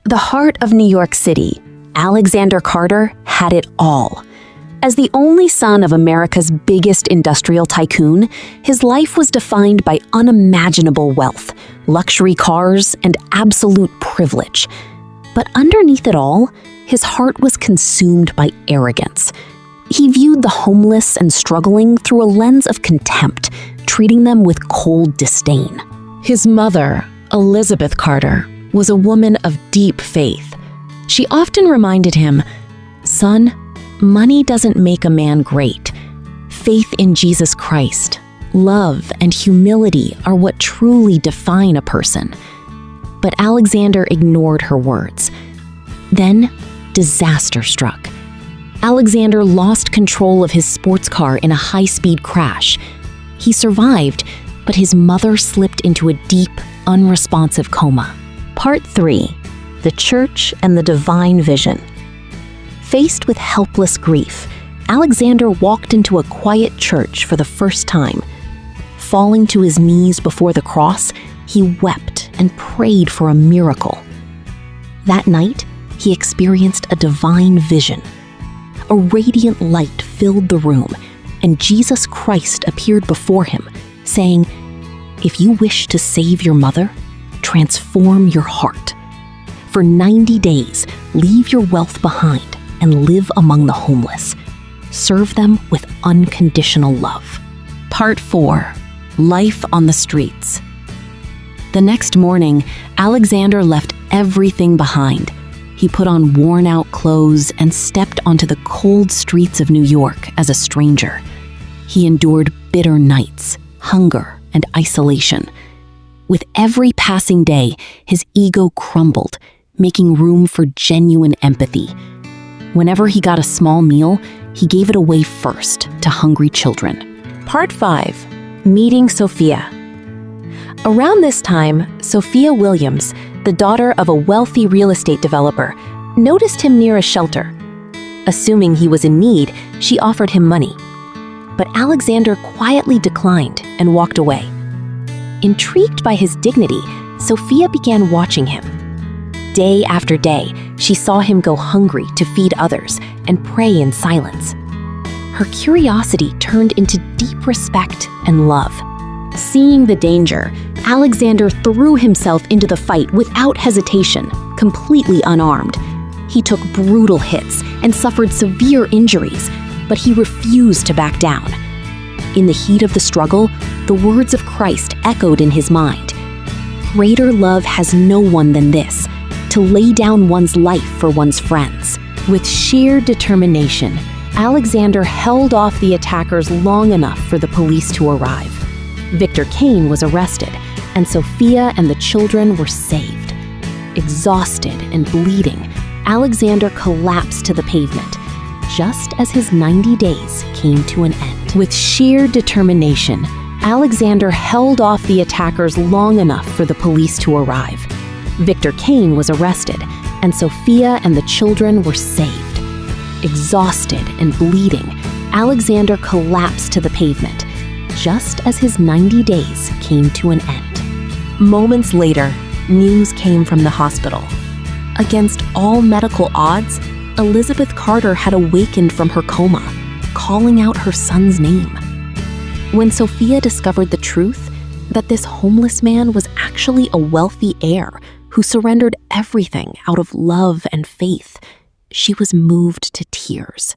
the heart of New York City, Alexander Carter had it all. As the only son of America's biggest industrial tycoon, his life was defined by unimaginable wealth, luxury cars, and absolute privilege. But underneath it all, his heart was consumed by arrogance. He viewed the homeless and struggling through a lens of contempt, treating them with cold disdain. His mother, Elizabeth Carter, was a woman of deep faith. She often reminded him, "Son, money doesn't make a man great. Faith in Jesus Christ, love, and humility are what truly define a person." But Alexander ignored her words. Then, disaster struck. Alexander lost control of his sports car in a high-speed crash. He survived, but his mother slipped into a deep, unresponsive coma. Part 3. The Church and the Divine Vision. Faced with helpless grief, Alexander walked into a quiet church for the first time. Falling to his knees before the cross, he wept and prayed for a miracle. That night, he experienced a divine vision. A radiant light filled the room, and Jesus Christ appeared before him, saying, "If you wish to save your mother, transform your heart. For 90 days, leave your wealth behind and live among the homeless. Serve them with unconditional love." Part 4. Life on the Streets. The next morning, Alexander left everything behind. He put on worn-out clothes and stepped onto the cold streets of New York as a stranger. He endured bitter nights, hunger, and isolation. With every passing day, his ego crumbled, making room for genuine empathy. Whenever he got a small meal, he gave it away first to hungry children. Part 5. Meeting Sophia. Around this time, Sophia Williams, the daughter of a wealthy real estate developer, noticed him near a shelter. Assuming he was in need, she offered him money. But Alexander quietly declined and walked away. Intrigued by his dignity, Sophia began watching him. Day after day, she saw him go hungry to feed others and pray in silence. Her curiosity turned into deep respect and love. Seeing the danger, Alexander threw himself into the fight without hesitation, completely unarmed. He took brutal hits and suffered severe injuries, but he refused to back down. In the heat of the struggle, the words of Christ echoed in his mind. Greater love has no one than this, to lay down one's life for one's friends. With sheer determination, Alexander held off the attackers long enough for the police to arrive. Victor Kane was arrested, and Sophia and the children were saved. Exhausted and bleeding, Alexander collapsed to the pavement, just as his 90 days came to an end. With sheer determination, Alexander held off the attackers long enough for the police to arrive. Victor Kane was arrested, and Sophia and the children were saved. Exhausted and bleeding, Alexander collapsed to the pavement, just as his 90 days came to an end. Moments later, news came from the hospital. Against all medical odds, Elizabeth Carter had awakened from her coma, calling out her son's name. When Sophia discovered the truth, that this homeless man was actually a wealthy heir who surrendered everything out of love and faith, she was moved to tears.